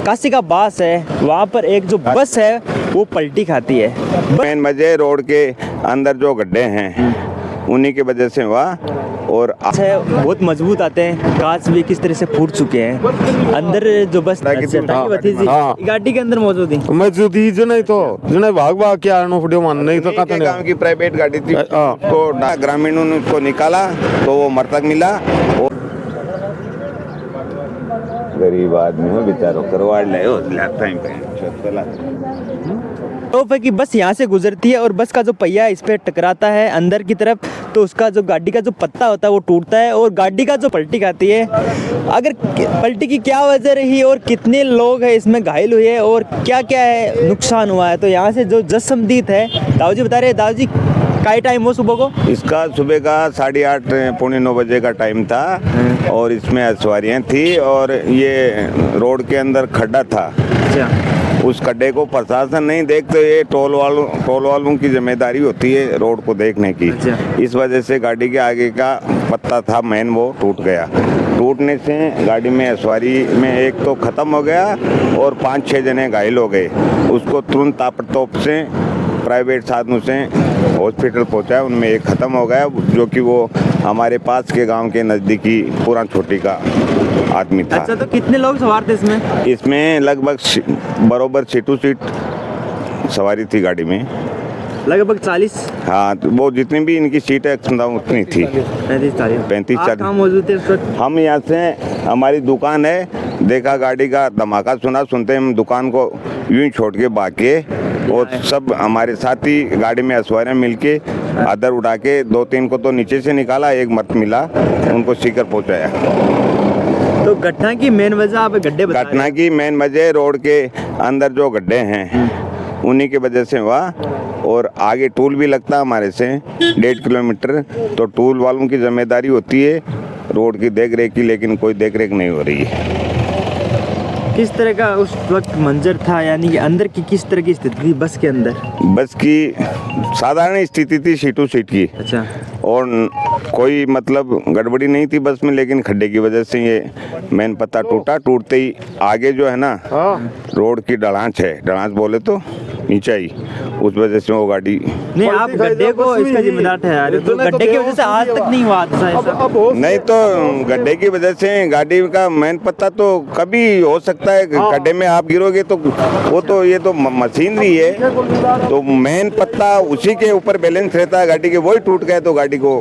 काशी का बास है, वहाँ पर एक जो बस है वो पलटी खाती है। मेन वजह रोड के अंदर जो गड्ढे हैं उन्हीं की वजह से हुआ। और बहुत मजबूत आते हैं, कांच भी किस तरह से फूट चुके हैं। अंदर जो बस गाड़ी के अंदर मौजूद ही जो नहीं तो भाग भाग के आनो फुडियो मान नहीं तो कहते गांव की प्राइवेट गाड़ी थी, तो ग्रामीणों ने उसको निकाला तो वो मृतक मिला। गरीब आदमी हो बेचारो, करवाड़ ले तो कि बस यहाँ से गुजरती है और बस का जो पहिया इस पे टकराता है अंदर की तरफ, तो उसका जो गाड़ी का जो पत्ता होता है वो टूटता है और गाड़ी का जो पलटी खाती है। अगर पलटी की क्या वजह रही और कितने लोग हैं इसमें घायल हुए और क्या क्या है नुकसान हुआ है, तो यहाँ से जो जसमदीद है दाऊ जी बता रहे हैं। दाऊ जी क्या टाइम हो सुबह को? इसका सुबह का 8:30 पौने 9 बजे का टाइम था और इसमें सवारियाँ थी और ये रोड के अंदर खड्डा था। उस खड्डे को प्रशासन नहीं देखते, ये टोल वालों की जिम्मेदारी होती है रोड को देखने की। इस वजह से गाड़ी के आगे का पत्ता था मेन, वो टूट गया। टूटने से गाड़ी में सवारी में एक तो ख़त्म हो गया और 5-6 जने घायल हो गए। उसको तुरंत ताबड़तोड़ से प्राइवेट साधनों से हॉस्पिटल पहुंचाया, उनमें एक ख़त्म हो गया जो कि वो हमारे पास के गांव के नज़दीकी पुरान छोटी का आदमी था। अच्छा, तो कितने लोग सवार थे इसमें? इसमें लगभग बरोबर सीटों सीट सवारी थी गाड़ी में, लगभग 40। हाँ, तो वो जितनी भी इनकी सीटें क्षमता उतनी थी, 35-40 मौजूद थे उस वक्त। हम यहाँ से, हमारी दुकान है, देखा गाड़ी का धमाका सुना, सुनते हम दुकान को यूं ही छोड़ के भागे और सब हमारे साथी गाड़ी में सवारियाँ मिलके आदर उठा के 2-3 को तो नीचे से निकाला, एक मत मिला, उनको सीकर पहुँचाया। तो घटना की मेन वजह आप गड्ढे बता रहे हैं? घटना की मेन वजह रोड के अंदर जो गड्ढे हैं उन्हीं की वजह से हुआ। और आगे टूल भी लगता है हमारे से 1.5 किलोमीटर, तो टूल वालों की जिम्मेदारी होती है रोड की देख रेख की, लेकिन कोई देख रेख नहीं हो रही है। किस तरह का उस वक्त मंजर था, यानी कि अंदर की किस तरह की स्थिति थी बस के अंदर? बस की साधारण स्थिति थी, सीटों सीट की। अच्छा। और कोई मतलब गड़बड़ी नहीं थी बस में, लेकिन खड्डे की वजह से ये मेन पत्ता टूटा। टूटते ही आगे जो है ना रोड की ढलांच है, ढलांच बोले तो नीचाई, उस वजह से वो गाड़ी नहीं, आप गड्ढे को इसका जिम्मेदार ठहरा, तो गड्ढे की वजह से आज तक नहीं हुआ हादसा ऐसा? नहीं, तो गड्ढे की वजह से गाड़ी का मेन पत्ता तो कभी हो सकता है, गड्ढे में आप गिरोगे तो वो तो, ये तो मशीनरी है, तो मेन पत्ता उसी के ऊपर बैलेंस रहता है गाड़ी के, वही टूट गया तो गाड़ी को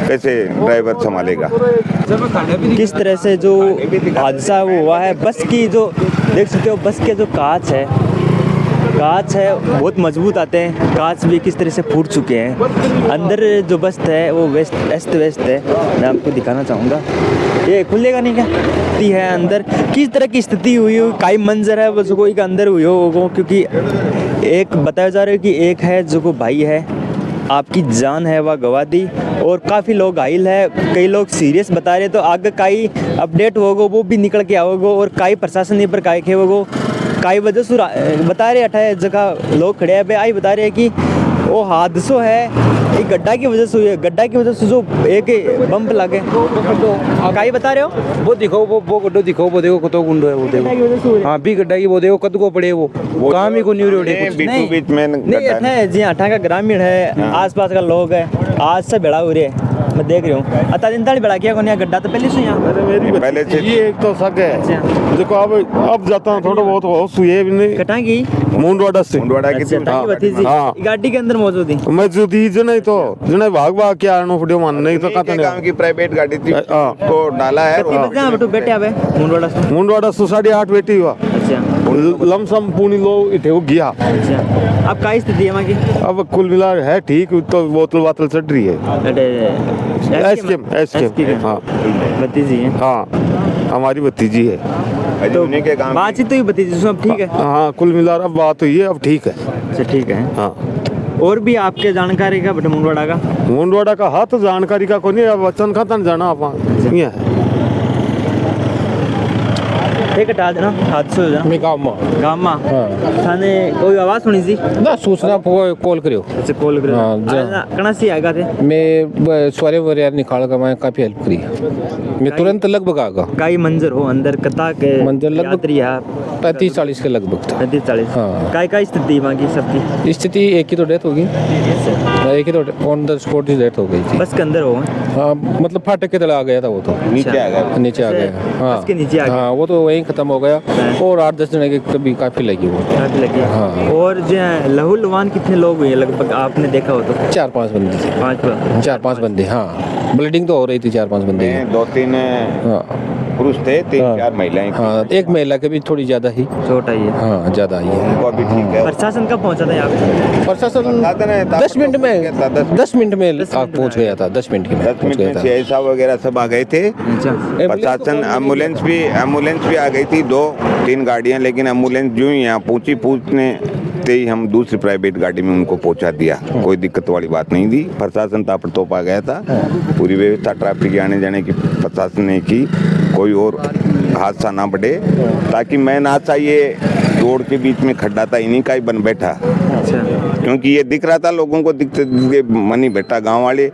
कैसे ड्राइवर संभालेगा? किस तरह से जो हादसा वो हुआ है, बस की जो देख सकते हो, बस के जो कांच है बहुत मजबूत आते हैं, कांच भी किस तरह से फूट चुके हैं। अंदर जो बस है वो अस्त व्यस्त है, मैं आपको दिखाना चाहूँगा। ये खुलेगा नहीं क्या? स्थिति है अंदर, किस तरह की स्थिति हुई हो, काई मंजर है बस कोई का अंदर हुई हो, क्योंकि एक बताया जा रहा है कि एक है जो को भाई है, आपकी जान है वह गवा दी और काफ़ी लोग घायल है, कई लोग सीरियस बता रहे, तो आगे काई अपडेट होगा वो भी निकल के आओगे और काई प्रशासन पर काई खेवोगो काई वजह से बता रहे 28 जगह लोग खड़े हैं आई बता रहे हैं कि वो हादसों है एक गड्ढा की वजह से हुई है, गड्ढा की वजह से जो एक बम्प लगे। काई बता रहे हो? वो दिखो, वो गड्ढो दिखो, वो देखो कतो गुंडो है, वो देखो। हाँ, भी गड्ढा की वो देखो कद को पड़े, वो काम ही को नहीं रोड़े बीच बीच में नहीं है जी। अठा का ग्रामीण है, आसपास का लोग है, आज से बेड़ा हो रहे है, मैं देख रही हूँ। अता दिन ताली बड़ा किया कोनी गड्ढा तो पहले से यहाँ पहले से ये एक तो सग है। देखो अब जाता हूँ थोड़ा बहुत होश हुई है भी नहीं। कटां की मुंडवाड़ा से, मुंडवाड़ा की भतीजी गाड़ी के अंदर मौजूद है। मौजूद ही जो नहीं तो जो भाग भाग के आनो फुडियो मान नहीं तो कहते गांव की प्राइवेट गाड़ी थी, तो डाला है। बेटे आवे मुंडवाड़ा से 8:30 बेटी हुआ। लमसम पूनी लो इठे हो गया। अच्छा, अब क्या स्थिति है वहाँ की? अब कुल मिला है ठीक, तो बोतल वातल चढ़ रही है। एसकेम हाँ, भतीजी है। हाँ, हमारी भतीजी है। तो बातचीत तो ही भतीजी सब ठीक है? हाँ, कुल मिला अब बात हुई है, अब ठीक है। अच्छा, ठीक है। हाँ, और भी आपके जानकारी का बटे मुंडवाड़ा का हाथ जानकारी का कोनी, अब वचन खाता जाना आप ये है। ठीक है, टा देना हादसा हो जाना। मैं गाँव में थाने कोई आवाज सुनी सी ना, सूचना कॉल करियो। अच्छा, कॉल करियो। कना सी आएगा थे मैं सवारे वरियार निकाल कर मैं काफी हेल्प करी। मैं तुरंत लगभग आ गया। काई मंजर हो अंदर कता के मंजर लगभग यात्री है 35-40 के लगभग था। 35-40 हाँ। काय स्थिति वहाँ की सबकी स्थिति एक ही तो डेथ होगी, एक ही तो on the spot he death हो गई थी। बस के अंदर हो हाँ मतलब फाटक के तले आ गया था वो तो, नीचे आ गया। नीचे आ गया। हाँ बस के नीचे आ गया। हाँ वो तो वहीं खत्म हो गया और 8-10 जने की कभी काफी लगी वो। काफी लगी। हाँ। और जो है लहूलुहान कितने लोग हुए लगभग आपने देखा हो तो? 4-5 बंदे थे। 4-5 बंदे, हाँ ब्लीडिंग तो हो रही थी 4-5 बंदे की। 2-3 हाँ पुरुष थे, 3-4 महिलाएं। हाँ एक महिला के भी थोड़ी ज्यादा ही, चोट आई है। हाँ ज्यादा आई है। उनको अभी ठीक है। प्रशासन कब पहुंचा था यहाँ पे? प्रशासन 10 मिनट में 10 मिनट में पहुंच गया था। 10 मिनट में 10 मिनट में CSI वगैरह सब आ गए थे। अच्छा। प्रशासन एम्बुलेंस भी आ गई थी, 2-3 गाड़ियां, लेकिन एम्बुलेंस जो ही यहाँ पूछने ते ही हम दूसरी प्राइवेट गाड़ी में उनको पहुंचा दिया। कोई दिक्कत वाली बात नहीं थी। प्रशासन ताबड़तोड़ आ गया था। पूरी व्यवस्था ट्रैफिक के आने जाने की प्रशासन ने की, कोई और हादसा ना बढ़े, ताकि मैं ना चाहिए रोड के बीच में खड्डा था, इन्हीं का ही बन बैठा। अच्छा। क्योंकि ये दिख रहा था लोगों को, दिखते मन ही बैठा। गाँव वाले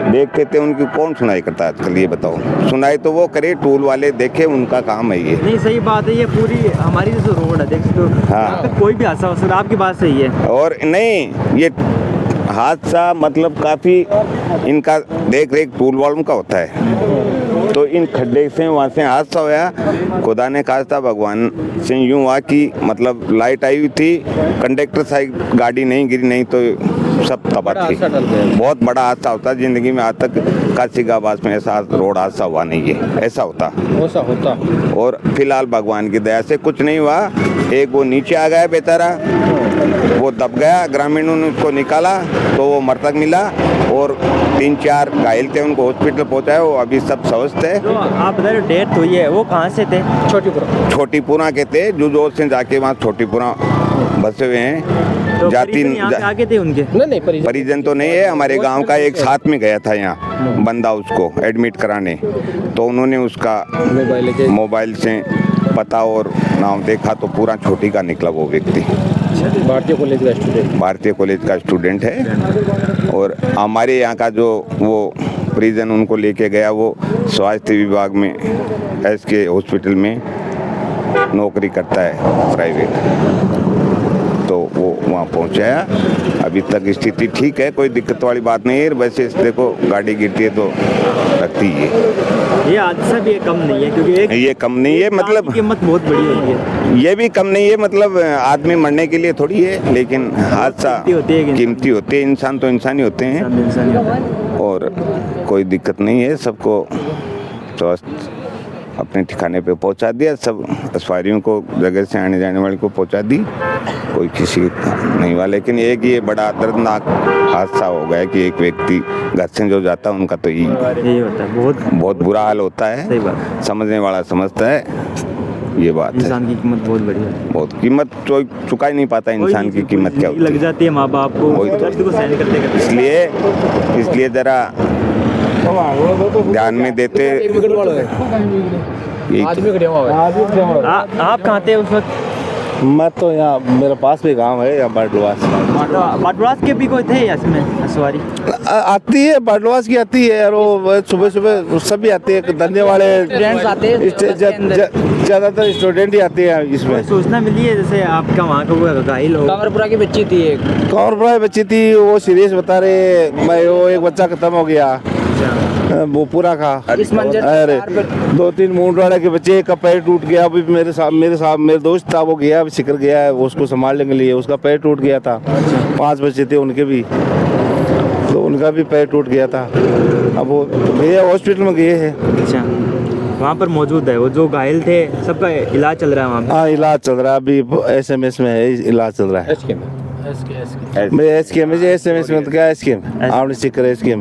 देखते थे, उनकी कौन सुनाई करता आजकल, ये बताओ। सुनाई तो वो करे, टूल वाले देखे, उनका काम है ये। नहीं सही बात है, ये पूरी हमारी जो रोड है देख सकते हो। हाँ। यहाँ पे कोई भी हादसा हो सकता है, आपकी बात सही है। और नहीं, ये हादसा मतलब काफ़ी इनका देख रेख टूल वालों का होता है। तो इन खड्डे से वहाँ से हादसा होया। खुदा ने खास्ता भगवान से यूँ हुआ कि मतलब लाइट आई हुई थी, कंडक्टर साइड गाड़ी नहीं गिरी, नहीं तो सब तबाह थी। बहुत बड़ा हादसा होता है ज़िंदगी में, आज तक काशीगाबाद में ऐसा रोड हादसा हुआ नहीं है। ऐसा होता और फिलहाल भगवान की दया से कुछ नहीं हुआ। एक वो नीचे आ गया बेचारा, वो दब गया, ग्रामीणों ने उसको निकाला तो वो मृतक मिला, और 3-4 घायल थे, उनको हॉस्पिटल पहुंचाया, वो अभी सब स्वस्थ है। तो आप बता रहे हो डेथ हुई है, वो कहाँ से थे? छोटीपुरा के थे, जो से जाके वहाँ छोटीपुरा बसे हुए हैं। तो जाति परिजन यहाँ पे आगे थे उनके? नहीं परिजन तो नहीं है, हमारे गांव का एक साथ में गया था यहाँ बंदा उसको एडमिट कराने, तो उन्होंने उसका मोबाइल से पता और नाम देखा तो पूरा छोटी का निकला वो व्यक्ति। भारतीय कॉलेज का स्टूडेंट है। और हमारे यहाँ का जो वो परिजन उनको लेके गया, वो स्वास्थ्य विभाग में SK हॉस्पिटल में नौकरी करता है प्राइवेट, तो वो वहाँ पहुँचाया। अभी तक स्थिति ठीक है, कोई दिक्कत वाली बात नहीं है। वैसे देखो गाड़ी गिरती है तो लगती है। ये हादसा भी कम नहीं है, क्योंकि एक ये कम नहीं है, मतलब कीमत बहुत बड़ी होती है। ये भी कम नहीं है, मतलब आदमी मरने के लिए थोड़ी है, लेकिन हादसा कीमती होती है। इंसान तो इंसान ही होते हैं, इंसान होता है। और कोई दिक्कत नहीं है। सबको स्वस्थ अपने ठिकाने पे पहुंचा दिया, सब सवारियों को जगह से आने जाने वाले को पहुंचा दी, कोई किसी नहीं हुआ। लेकिन एक ये बड़ा दर्दनाक हादसा हो गया कि एक व्यक्ति घर से जो जाता है उनका तो यही होता है, बहुत बुरा हाल होता है। सही बात। समझने वाला समझता है, ये बात है। इंसान की कीमत बहुत बड़ी है, बहुत कीमत तो चुका ही नहीं पाता इंसान की कीमत क्या होती है। लग जाती है माँ बाप को, वही तो। दर्द को सहन करते इसलिए जरा ध्यान में देते। आप कहाँ थे उस वक्त? मैं तो यहाँ, मेरे पास भी गांव है यहाँ बाटलवास। बाटवास के भी कोई थे इसमें सवारी? आती है, बाटलवास की आती है, और वो सुबह सुबह सभी आते हैं, धंधे वाले ज़्यादातर स्टूडेंट ही आते हैं इसमें। सूचना मिली है जैसे आपका वहाँ का घायल हो? कांवरपुरा की बच्ची थी, एक कांवरपुरा बच्ची थी, वो सीरियस बता रहे, मैं वो एक बच्चा खत्म हो गया वो पूरा का। अरे 2-3 मूंडवाड़ा के बच्चे, एक का पैर टूट गया। अभी मेरे दोस्त था, वो गया, अभी सिकर गया है, वो उसको संभालने के लिए, उसका पैर टूट गया था। 5 बच्चे थे उनके भी, तो उनका भी पैर टूट गया था। अब वो गए हॉस्पिटल में गए हैं। अच्छा, वहाँ पर मौजूद है वो जो घायल थे, सबका इलाज चल रहा है वहाँ पर? हाँ इलाज चल रहा है, अभी SMS में है, इलाज चल रहा है। SMS में तो क्या SK आपने चेक करा SK?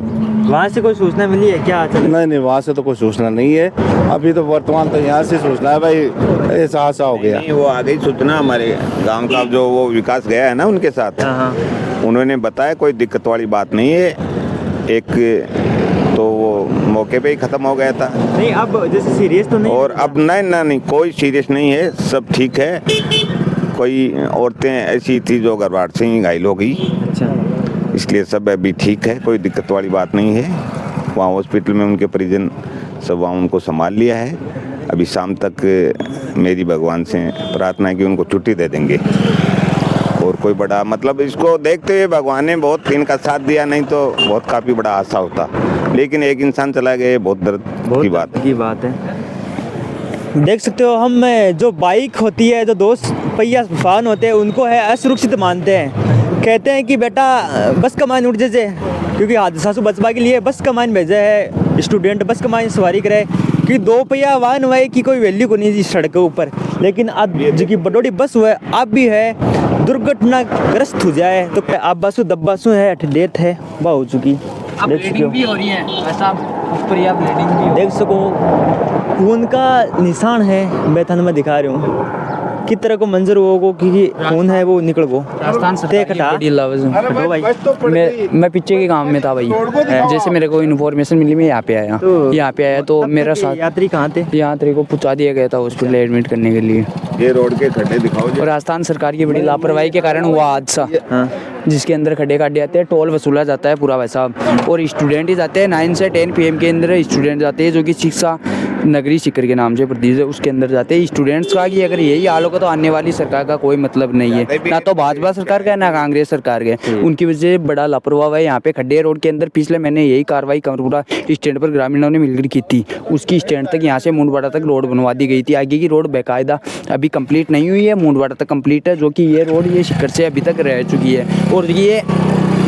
वहाँ से कोई सूचना मिली है क्या? नहीं, वहाँ से तो कोई सूचना नहीं है अभी, तो वर्तमान तो यहाँ से सूचना है भाई ऐसा हादसा हो गया। नहीं, वो आ गई सूचना हमारे गांव का जो वो विकास गया है ना उनके साथ, उन्होंने बताया कोई दिक्कत वाली बात नहीं है। एक तो वो मौके पे ही खत्म हो गया था। नहीं अब जैसे सीरियस तो नहीं? और अब नहीं कोई सीरियस नहीं है, सब ठीक है। कोई औरतें ऐसी थी जो गड़बड़ से ही घायल हो गई। अच्छा, इसलिए सब अभी ठीक है, कोई दिक्कत वाली बात नहीं है। वहाँ हॉस्पिटल में उनके परिजन सब वहाँ उनको संभाल लिया है। अभी शाम तक मेरी भगवान से प्रार्थना है कि उनको छुट्टी दे देंगे। और कोई बड़ा मतलब इसको देखते हुए भगवान ने बहुत इनका साथ दिया, नहीं तो बहुत काफ़ी बड़ा आशा होता, लेकिन एक इंसान चला गया, बहुत दर्द की बात है। देख सकते हो हम जो बाइक होती है, जो 2 पहिया वाहन होते हैं, उनको है असुरक्षित मानते हैं। कहते हैं कि बेटा बस का मान उठ जाए, क्योंकि हादसा से बचवा के लिए बस का मान भेजा है, स्टूडेंट बस का मान सवारी करे, कि 2 पहिया वाहन हुआ है कि कोई वैल्यू को नहीं इस सड़क के ऊपर। लेकिन अब जो कि बड़ी बस हुआ है, अब भी है दुर्घटनाग्रस्त हो जाए तो आप बसु दब्बासु है, डेथ है वह हो चुकी। देख ब्लीडिंग भी हो रही है ऐसा, ऊपर या ब्लीडिंग भी देख सको खून का निशान है, मैं थाने में दिखा रही हूँ किस तरह को मंजर हो कि खून है वो निकल गो। राजस्थान सरकार की बड़ी लफ्ज़ हटो भाई। मैं पीछे के गांव में था भाई, जैसे मेरे को इन्फॉर्मेशन मिली, मैं यहाँ पे आया तो मेरा साथ यात्री कहाँ थे? यात्री को पहुँचा दिया गया था हॉस्पिटल एडमिट करने के लिए। ये रोड के खड्डे दिखाओ। और राजस्थान सरकार की बड़ी लापरवाही के कारण हुआ हादसा, जिसके अंदर खड्डे काटे जाते हैं, टोल वसूला जाता है पूरा वैसा, और स्टूडेंट ही जाते हैं 9 से 10 PM के अंदर स्टूडेंट जाते हैं, जो कि शिक्षा नगरी शिखर के नाम से प्रदेश है, उसके अंदर जाते हैं स्टूडेंट्स का। कि अगर यही हाल होगा तो आने वाली सरकार का कोई मतलब नहीं है, ना तो भाजपा सरकार का ना कांग्रेस सरकार के। उनकी वजह से बड़ा लापरवाह है। यहाँ पे खड्डे रोड के अंदर पिछले महीने यही कार्रवाई करूँगा स्टैंड पर ग्रामीणों ने मिलकर की थी, उसकी स्टैंड तक यहाँ से मुंडवाड़ा तक रोड बनवा दी गई थी। आगे की रोड बेकायदा अभी कंप्लीट नहीं हुई है, मुंडवाड़ा तक कंप्लीट है, जो कि ये रोड ये शिखर से अभी तक रह चुकी है। और ये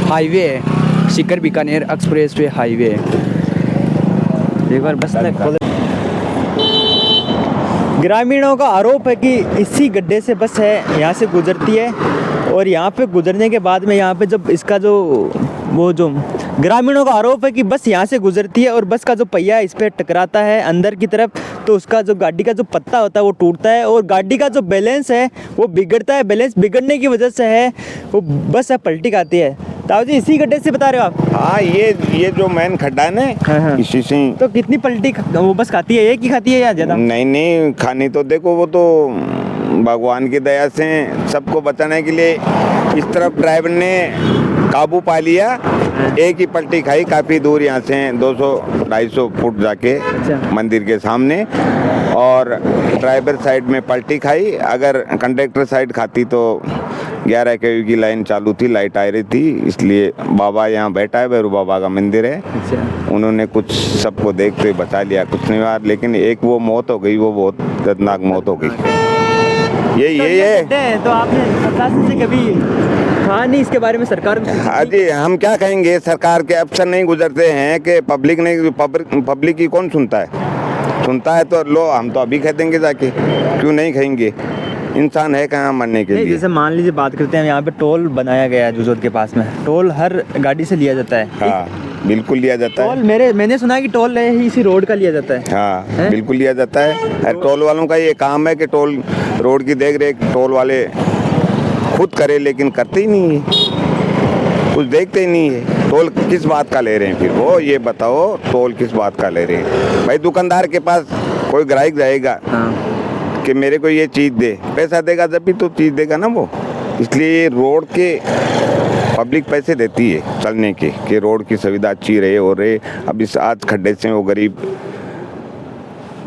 हाईवे है, शिखर बीकानेर एक्सप्रेस वे हाईवे है। एक बार बस ग्रामीणों का आरोप है कि इसी गड्ढे से बस है यहाँ से गुजरती है, और यहाँ पे गुजरने के बाद में यहाँ पे जब इसका जो ग्रामीणों का आरोप है कि बस यहाँ से गुजरती है और बस का जो पहिया इस पर टकराता है अंदर की तरफ, तो उसका जो गाड़ी का जो पत्ता होता है वो टूटता है और गाड़ी का जो बैलेंस है वो बिगड़ता है। बैलेंस बिगड़ने की वजह से है वो बस है पलटी खाती है। ताऊ जी इसी गड्ढे से बता रहे हो आप? हाँ, ये जो मेन खड्डा है ना, इसी से। तो कितनी पलटी वो बस खाती है, एक ही खाती है या ज़्यादा? नहीं खानी तो देखो, वो तो भगवान की दया से सबको बचाने के लिए इस तरफ ड्राइवर ने काबू पा लिया, एक ही पलटी खाई काफ़ी दूर यहाँ से 200-250 फुट जाके मंदिर के सामने, और ड्राइवर साइड में पलटी खाई। अगर कंडक्टर साइड खाती तो 11 kV की लाइन चालू थी, लाइट आ रही थी, इसलिए बाबा यहाँ बैठा है, भैरू बाबा का मंदिर है। उन्होंने कुछ सबको देखते हुए बचा लिया, कुछ नहीं हुआ, लेकिन एक वो मौत हो गई, वो बहुत दर्दनाक मौत हो गई। ये तो आपने प्रशासन से कभी कहा नहीं इसके बारे में सरकार को? हाँ जी, हम क्या कहेंगे, सरकार के अफसर नहीं गुजरते हैं कि पब्लिक नहीं, पब्लिक की कौन सुनता है तो लो, हम तो अभी कह देंगे जाके, क्यों नहीं कहेंगे, इंसान है कहाँ मरने के लिए। जैसे मान लीजिए बात करते हैं, यहाँ पे टोल बनाया गया है जुजोर के पास में, टोल हर गाड़ी से लिया जाता है। हाँ बिल्कुल लिया जाता है। टोल मैंने सुना है कि टोल इसी रोड का लिया जाता है। हाँ बिल्कुल लिया जाता है। हर टोल वालों का ये काम है कि टोल रोड की देख रेख टोल वाले खुद करे, लेकिन करते ही नहीं है, कुछ देखते ही नहीं है। टोल किस बात का ले रहे हैं फिर वो, ये बताओ, टोल किस बात का ले रहे हैं? भाई दुकानदार के पास कोई ग्राहक जाएगा कि मेरे को ये चीज़ दे, पैसा देगा जब भी तो चीज़ देगा ना वो। इसलिए रोड के पब्लिक पैसे देती है चलने के, कि रोड की सुविधा अच्छी रहे और रहे। अब इस आज खड्डे से वो गरीब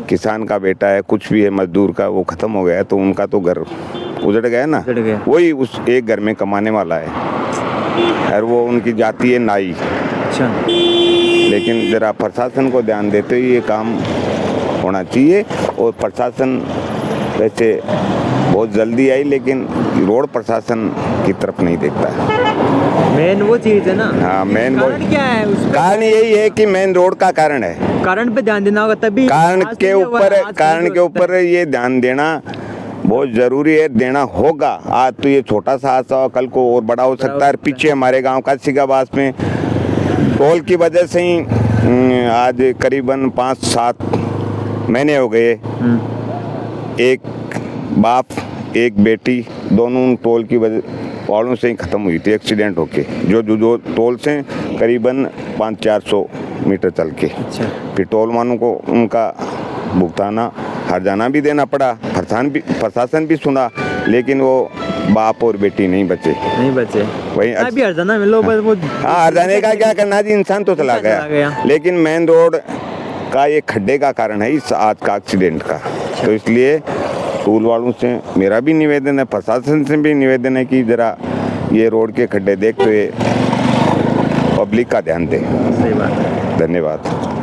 किसान का बेटा है, कुछ भी है, मजदूर का, वो ख़त्म हो गया है, तो उनका तो घर उजड़ गया ना, वही उस एक घर में कमाने वाला है, और वो उनकी जाति है नाई। अच्छा, लेकिन ज़रा प्रशासन को ध्यान देते हुए ये काम होना चाहिए। और प्रशासन वैसे बहुत जल्दी आई, लेकिन रोड प्रशासन की तरफ नहीं देखता है। मेन वो चीज़ है ना। हाँ, मेन वो कारण क्या है उसका? कारण यही है कि मेन रोड का कारण है, कारण पे ध्यान देना होगा तभी। कारण के ऊपर ये ध्यान देना बहुत ज़रूरी है, देना होगा। आज तो ये छोटा सा हादसा हो, कल को और बड़ा हो सकता है। पीछे हमारे गांव का सिगाबास में टोल की वजह से ही आज करीबन 5-7 महीने हो गए, एक बाप एक बेटी दोनों टोल की वजह वालों से ही ख़त्म हुई थी, एक्सीडेंट होके, जो टोल से करीबन 500-400 मीटर चल के। अच्छा। फिर टोल वालों को उनका भुगताना हर्जाना भी देना पड़ा, प्रशासन भी सुना, लेकिन वो बाप और बेटी नहीं बचे। वही अभी हर्जाना मिलो, बस वो। हाँ, हर्जाने का क्या करना जी, इंसान तो चला गया। लेकिन मेन रोड का ये खड्डे का कारण है इस आज का एक्सीडेंट का। तो इसलिए टूल वालों से मेरा भी निवेदन है, प्रशासन से भी निवेदन है कि ज़रा ये रोड के खड्डे देखते हुए पब्लिक का ध्यान दें। सही बात है। धन्यवाद।